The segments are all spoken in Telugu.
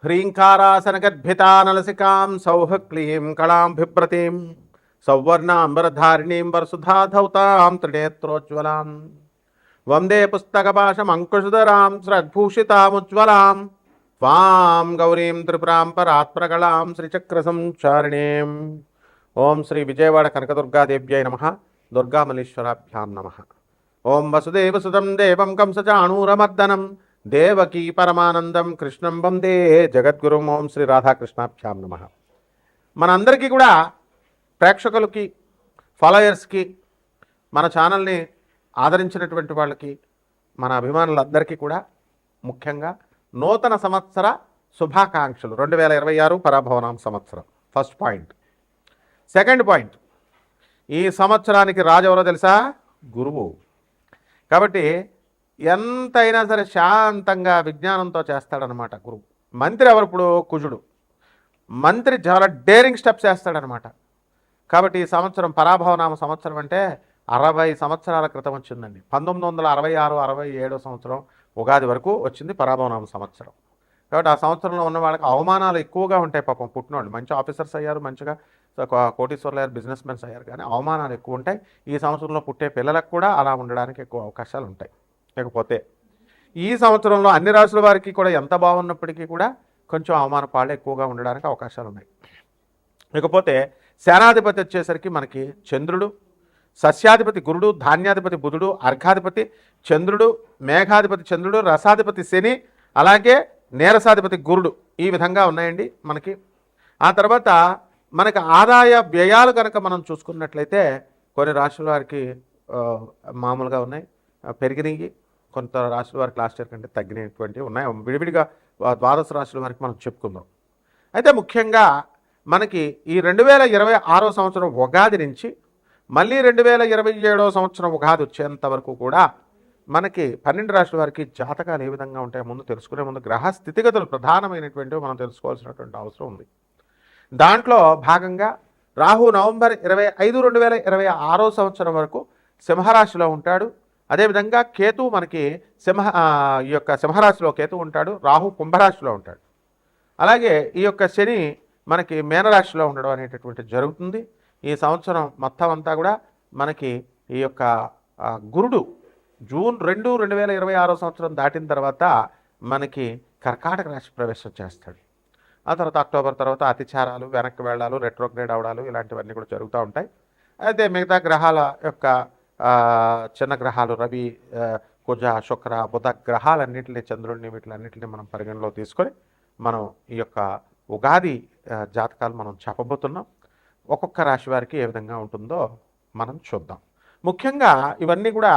హ్రీంకారాసనగద్భితానలసికాం సౌః క్లీం కళాం బిభ్రతీం సౌవర్ణాంబరధారిణీం వరసుధాధౌతాం త్రినేత్రోజ్వలాం వందే పుస్తకపాశమంకుశధరాం స్రగ్భూషితాముజ్వలాం త్వాం గౌరీం త్రిపురాం పరాత్ప్రగళాం శ్రీచక్రసంచారిణీం. ఓం శ్రీ విజయవాడ కనకదుర్గాదేవ్యై నమః. దుర్గామల్లీశ్వరాభ్యాం నమః. ఓం వసుదేవసుతం దేవం కంసచాణూరమర్దనం దేవకీ పరమానందం కృష్ణం వందే జగద్గురుం. ఓం శ్రీ రాధాకృష్ణాభ్యాం నమః. మనందరికీ కూడా ప్రేక్షకులకి, ఫాలోయర్స్కి, మన ఛానల్ని ఆదరించినటువంటి వాళ్ళకి, మన అభిమానులందరికీ కూడా ముఖ్యంగా నూతన సంవత్సర శుభాకాంక్షలు. 2026 పరాభవనామ సంవత్సరం ఫస్ట్ పాయింట్. సెకండ్ పాయింట్, ఈ సంవత్సరానికి రాజు ఎవరో తెలుసా? గురువు. కాబట్టి ఎంతైనా సరే శాంతంగా విజ్ఞానంతో చేస్తాడనమాట గురువు. మంత్రి ఎవరు? ఇప్పుడు కుజుడు. మంత్రి చాలా డేరింగ్ స్టెప్స్ వేస్తాడనమాట. కాబట్టి ఈ సంవత్సరం పరాభవనామ సంవత్సరం అంటే 60 సంవత్సరాల క్రితం వచ్చిందండి. 1966-67 సంవత్సరం ఉగాది వరకు వచ్చింది పరాభవనామ సంవత్సరం. కాబట్టి ఆ సంవత్సరంలో ఉన్న వాళ్ళకి అవమానాలు ఎక్కువగా ఉంటాయి. పాపం పుట్టినోళ్ళు మంచి ఆఫీసర్స్ అయ్యారు, మంచిగా కోటీశ్వర్లు అయ్యారు, బిజినెస్ మెన్స్ అయ్యారు, కానీ అవమానాలు ఎక్కువ ఉంటాయి. ఈ సంవత్సరంలో పుట్టే పిల్లలకు కూడా అలా ఉండడానికి ఎక్కువ అవకాశాలు ఉంటాయి. లేకపోతే ఈ సంవత్సరంలో అన్ని రాశుల వారికి కూడా ఎంత బాగున్నప్పటికీ కూడా కొంచెం అవమాన పాళ్ళు ఎక్కువగా ఉండడానికి అవకాశాలు ఉన్నాయి. ఇకపోతే సేనాధిపతి వచ్చేసరికి మనకి చంద్రుడు, సస్యాధిపతి గురుడు, ధాన్యాధిపతి బుధుడు, అర్ఘాధిపతి చంద్రుడు, మేఘాధిపతి చంద్రుడు, రసాధిపతి శని, అలాగే నీరసాధిపతి గురుడు. ఈ విధంగా ఉన్నాయండి మనకి. ఆ తర్వాత మనకి ఆదాయ వ్యయాలు కనుక మనం చూసుకున్నట్లయితే కొన్ని రాశుల వారికి మామూలుగా ఉన్నాయి, పెరిగినాయి. కొంత రాశుల వారికి లాస్ట్ ఇయర్ కంటే తగ్గినటువంటివి ఉన్నాయి. విడివిడిగా ద్వాదశ రాశుల వారికి మనం చెప్పుకుందాం. అయితే ముఖ్యంగా మనకి ఈ 2026 సంవత్సరం ఉగాది నుంచి మళ్ళీ 2027 సంవత్సరం ఉగాది వచ్చేంత వరకు కూడా మనకి 12 రాశుల వారికి జాతకాలు ఏ విధంగా ఉంటాయో ముందు తెలుసుకునే ముందు గ్రహ స్థితిగతులు ప్రధానమైనటువంటివి మనం తెలుసుకోవాల్సినటువంటి అవసరం ఉంది. దాంట్లో భాగంగా రాహు నవంబర్ 25, 2026 సంవత్సరం వరకు సింహరాశిలో ఉంటాడు. అదేవిధంగా కేతు మనకి ఈ యొక్క సింహరాశిలో కేతు ఉంటాడు, రాహు కుంభరాశిలో ఉంటాడు. అలాగే ఈ యొక్క శని మనకి మీనరాశిలో ఉండడం అనేటటువంటి జరుగుతుంది. ఈ సంవత్సరం మొత్తం అంతా కూడా మనకి ఈ యొక్క గురుడు జూన్ 2, 2026 సంవత్సరం దాటిన తర్వాత మనకి కర్కాటక రాశి ప్రవేశం చేస్తాడు. ఆ తర్వాత అక్టోబర్ తర్వాత అతిచారాలు, వెనక్కి వెళ్ళాలు, రెట్రోగ్రేడ్ అవడాలు ఇలాంటివన్నీ కూడా జరుగుతూ ఉంటాయి. అయితే మిగతా గ్రహాల యొక్క చిన్న గ్రహాలు రవి, కుజ, శుక్ర, బుధ గ్రహాలన్నింటినీ, చంద్రుడిని, వీటిలన్నింటినీ మనం పరిగణలో తీసుకొని మనం ఈ యొక్క ఉగాది జాతకాలు మనం చెప్పబోతున్నాం. ఒక్కొక్క రాశి వారికి ఏ విధంగా ఉంటుందో మనం చూద్దాం. ముఖ్యంగా ఇవన్నీ కూడా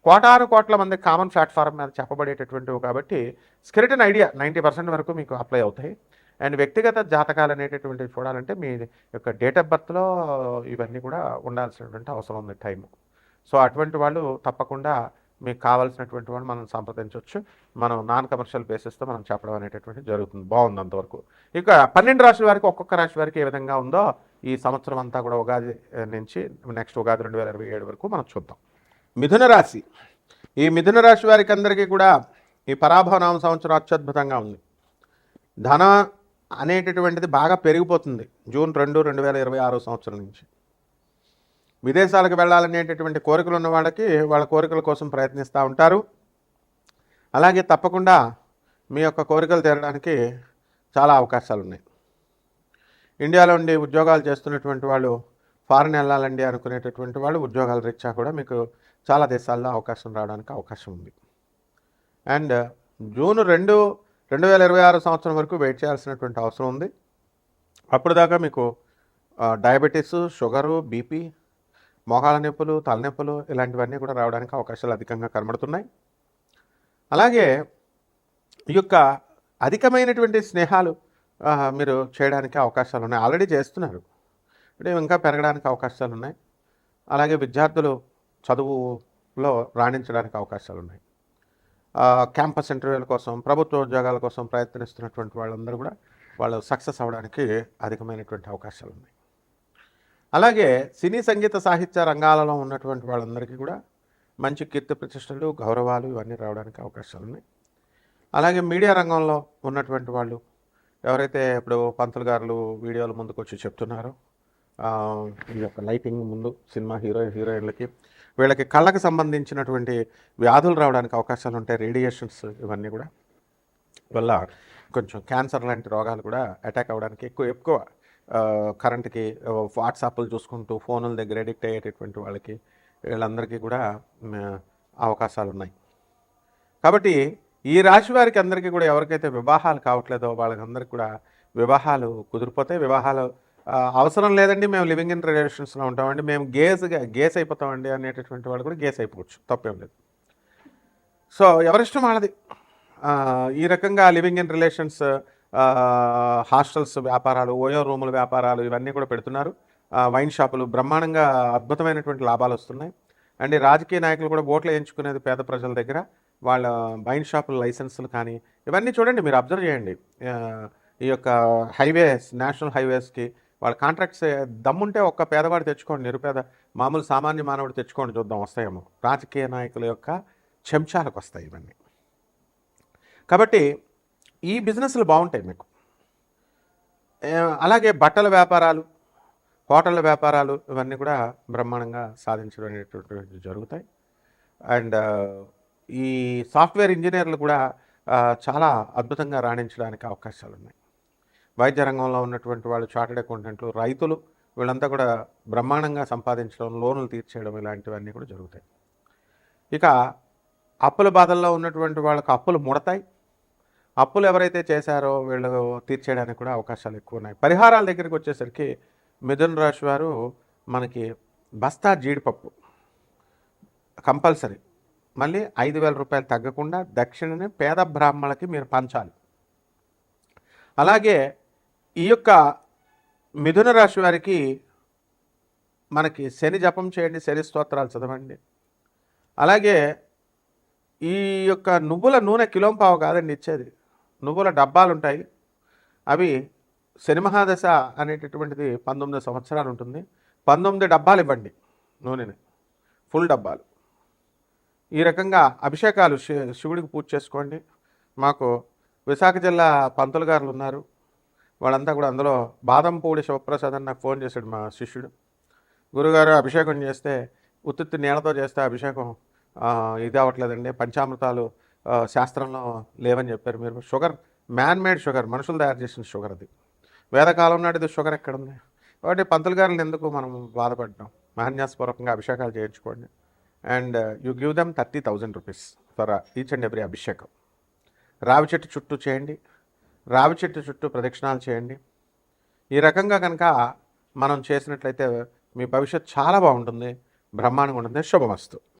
కోటాను కోట్ల మంది కామన్ ప్లాట్ఫామ్ మీద చెప్పబడేటటువంటివి కాబట్టి స్కెలిటన్ ఐడియా 90% వరకు మీకు అప్లై అవుతాయి. అండ్ వ్యక్తిగత జాతకాలు అనేటటువంటివి చూడాలంటే మీ యొక్క డేట్ ఆఫ్ బర్త్లో ఇవన్నీ కూడా ఉండాల్సినటువంటి అవసరం ఉంది టైము. సో అటువంటి వాళ్ళు తప్పకుండా మీకు కావాల్సినటువంటి వాళ్ళు మనం సంప్రదించవచ్చు. మనం నాన్ కమర్షియల్ బేసిస్తో మనం చెప్పడం అనేటటువంటి జరుగుతుంది. బాగుంది అంతవరకు. ఇక 12 రాశుల వారికి ఒక్కొక్క రాశి వారికి ఏ విధంగా ఉందో ఈ సంవత్సరం అంతా కూడా ఉగాది నుంచి నెక్స్ట్ ఉగాది 2027 వరకు మనం చూద్దాం. మిథున రాశి. ఈ మిథున రాశి వారికి అందరికీ కూడా ఈ పరాభవనామ సంవత్సరం అత్యద్భుతంగా ఉంది. ధన అనేటటువంటిది బాగా పెరిగిపోతుంది జూన్ 2, 2026 సంవత్సరం నుంచి. విదేశాలకు వెళ్ళాలనేటటువంటి కోరికలు ఉన్న వాళ్ళకి వాళ్ళ కోరికల కోసం ప్రయత్నిస్తూ ఉంటారు. అలాగే తప్పకుండా మీ యొక్క కోరికలు తీరడానికి చాలా అవకాశాలు ఉన్నాయి. ఇండియాలో ఉండి ఉద్యోగాలు చేస్తున్నటువంటి వాళ్ళు ఫారెన్ వెళ్ళాలండి అనుకునేటటువంటి వాళ్ళు ఉద్యోగాల రీత్యా కూడా మీకు చాలా దేశాల్లో అవకాశం రావడానికి అవకాశం ఉంది. అండ్ జూన్ 2, 2026 సంవత్సరం వరకు వెయిట్ చేయాల్సినటువంటి అవసరం ఉంది. అప్పుడు దాకా మీకు డయాబెటీస్, షుగరు, బీపీ, మోకాళ్ళ నొప్పులు, తలనొప్పులు ఇలాంటివన్నీ కూడా రావడానికి అవకాశాలు అధికంగా కనబడుతున్నాయి. అలాగే ఈ యొక్క అధికమైనటువంటి స్నేహాలు మీరు చేయడానికి అవకాశాలు ఉన్నాయి. ఆల్రెడీ చేస్తున్నారు, అంటే ఇంకా పెరగడానికి అవకాశాలు ఉన్నాయి. అలాగే విద్యార్థులు చదువులో రాణించడానికి అవకాశాలు ఉన్నాయి. క్యాంపస్ ఇంటర్వ్యూల కోసం, ప్రభుత్వ ఉద్యోగాల కోసం ప్రయత్నిస్తున్నటువంటి వాళ్ళందరూ కూడా వాళ్ళు సక్సెస్ అవ్వడానికి అధికమైనటువంటి అవకాశాలు ఉన్నాయి. అలాగే సినీ సంగీత సాహిత్య రంగాలలో ఉన్నటువంటి వాళ్ళందరికీ కూడా మంచి కీర్తి ప్రతిష్టలు, గౌరవాలు ఇవన్నీ రావడానికి అవకాశాలు ఉన్నాయి. అలాగే మీడియా రంగంలో ఉన్నటువంటి వాళ్ళు, ఎవరైతే ఇప్పుడు పంతులు గారులు వీడియోల ముందుకు వచ్చి చెప్తున్నారో ఈ యొక్క లైటింగ్ ముందు సినిమా హీరోయిన్లకి వీళ్ళకి కళ్ళకి సంబంధించినటువంటి వ్యాధులు రావడానికి అవకాశాలు ఉంటాయి. రేడియేషన్స్ ఇవన్నీ కూడా వల్ల కొంచెం క్యాన్సర్ లాంటి రోగాలు కూడా అటాక్ అవ్వడానికి ఎక్కువ కరెంట్కి వాట్సాప్లు చూసుకుంటూ ఫోనుల దగ్గర ఎడిక్ట్ అయ్యేటటువంటి వాళ్ళకి వీళ్ళందరికీ కూడా అవకాశాలు ఉన్నాయి. కాబట్టి ఈ రాశి వారికి అందరికీ కూడా ఎవరికైతే వివాహాలు కావట్లేదో వాళ్ళకందరికీ కూడా వివాహాలు కుదిరిపోతే వివాహాలు అవసరం లేదండి, మేము లివింగ్ ఇన్ రిలేషన్స్లో ఉంటామండి, మేము గేస్ అయిపోతామండి అనేటటువంటి వాళ్ళు కూడా గేస్ అయిపోవచ్చు, తప్పేం లేదు. సో ఎవరిష్టం వాళ్ళది. ఈ రకంగా లివింగ్ ఇన్ రిలేషన్స్ హాస్టల్స్ వ్యాపారాలు, ఓయో రూముల వ్యాపారాలు ఇవన్నీ కూడా పెడుతున్నారు. వైన్ షాపులు బ్రహ్మాండంగా అద్భుతమైనటువంటి లాభాలు వస్తున్నాయి. అండ్ రాజకీయ నాయకులు కూడా ఓట్లు వేయించుకునేది పేద ప్రజల దగ్గర. వాళ్ళ వైన్ షాపుల లైసెన్సులు కానీ ఇవన్నీ చూడండి, మీరు అబ్జర్వ్ చేయండి. ఈ యొక్క హైవేస్, నేషనల్ హైవేస్కి వాళ్ళ కాంట్రాక్ట్స్ దమ్ముంటే ఒక్క పేదవాడు తెచ్చుకోండి, నిరుపేద మామూలు సామాన్య మానవుడు తెచ్చుకోండి, చూద్దాం వస్తాయేమో. రాజకీయ నాయకుల యొక్క చెంచాలకు వస్తాయి ఇవన్నీ. కాబట్టి ఈ బిజినెస్లు బాగుంటాయి మీకు. అలాగే బట్టల వ్యాపారాలు, హోటళ్ళ వ్యాపారాలు ఇవన్నీ కూడా బ్రహ్మాండంగా సాధించడం అనేటువంటివి జరుగుతాయి. అండ్ ఈ సాఫ్ట్వేర్ ఇంజనీర్లు కూడా చాలా అద్భుతంగా రాణించడానికి అవకాశాలు ఉన్నాయి. వైద్య రంగంలో ఉన్నటువంటి వాళ్ళు, చార్టెడ్ అకౌంటెంట్లు, రైతులు వీళ్ళంతా కూడా బ్రహ్మాండంగా సంపాదించడం, లోన్లు తీర్చేయడం ఇలాంటివన్నీ కూడా జరుగుతాయి. ఇక అప్పుల బాధల్లో ఉన్నటువంటి వాళ్ళకు అప్పులు ముడతాయి. అప్పులు ఎవరైతే చేశారో వీళ్ళు తీర్చేయడానికి కూడా అవకాశాలు ఎక్కువ ఉన్నాయి. పరిహారాల దగ్గరికి వచ్చేసరికి మిథున రాశి వారు మనకి బస్తా జీడిపప్పు కంపల్సరీ, మళ్ళీ 5,000 రూపాయలు తగ్గకుండా దక్షిణని పేద బ్రాహ్మణులకి మీరు పంచాలి. అలాగే ఈ యొక్క మిథున రాశి వారికి మనకి శని జపం చేయండి, శని స్తోత్రాలు చదవండి. అలాగే ఈ యొక్క నువ్వుల నూనె కిలోంపావు కాదండి ఇచ్చేది, నువ్వుల డబ్బాలు ఉంటాయి. అవి శని మహాదశ అనేటటువంటిది 19 సంవత్సరాలు ఉంటుంది. 19 డబ్బాలు ఇవ్వండి నూనెని, ఫుల్ డబ్బాలు. ఈ రకంగా అభిషేకాలు శివుడికి పూజ చేసుకోండి. మాకు విశాఖ జిల్లా పంతులు గారులు ఉన్నారు, వాళ్ళంతా కూడా అందులో బాదంపూడి శివప్రసాద్ అని నాకు ఫోన్ చేశాడు మా శిష్యుడు. గురుగారు అభిషేకం చేస్తే ఉత్తుత్తి నీళ్ళతో చేస్తే అభిషేకం ఇది అవ్వట్లేదండి, పంచామృతాలు శాస్త్రంలో లేవని చెప్పారు మీరు. షుగర్ మ్యాన్ మేడ్ షుగర్, మనుషులు తయారు చేసిన షుగర్, అది వేదకాలం నాటిది షుగర్ ఎక్కడుంది. కాబట్టి పంతులు గారులు ఎందుకు మనం బాధపడ్డాం, మహాన్యాసపూర్వకంగా అభిషేకాలు చేయించుకోండి. And you give them 30,000 rupees for each and every అభిషేకం. రావి చెట్టు చుట్టూ చేయండి, రావి చెట్టు చుట్టూ ప్రదక్షిణాలు చేయండి. ఈ రకంగా కనుక మనం చేసినట్లయితే మీ భవిష్యత్తు చాలా బాగుంటుంది, బ్రహ్మాండంగా ఉంటుంది. శుభమస్తు.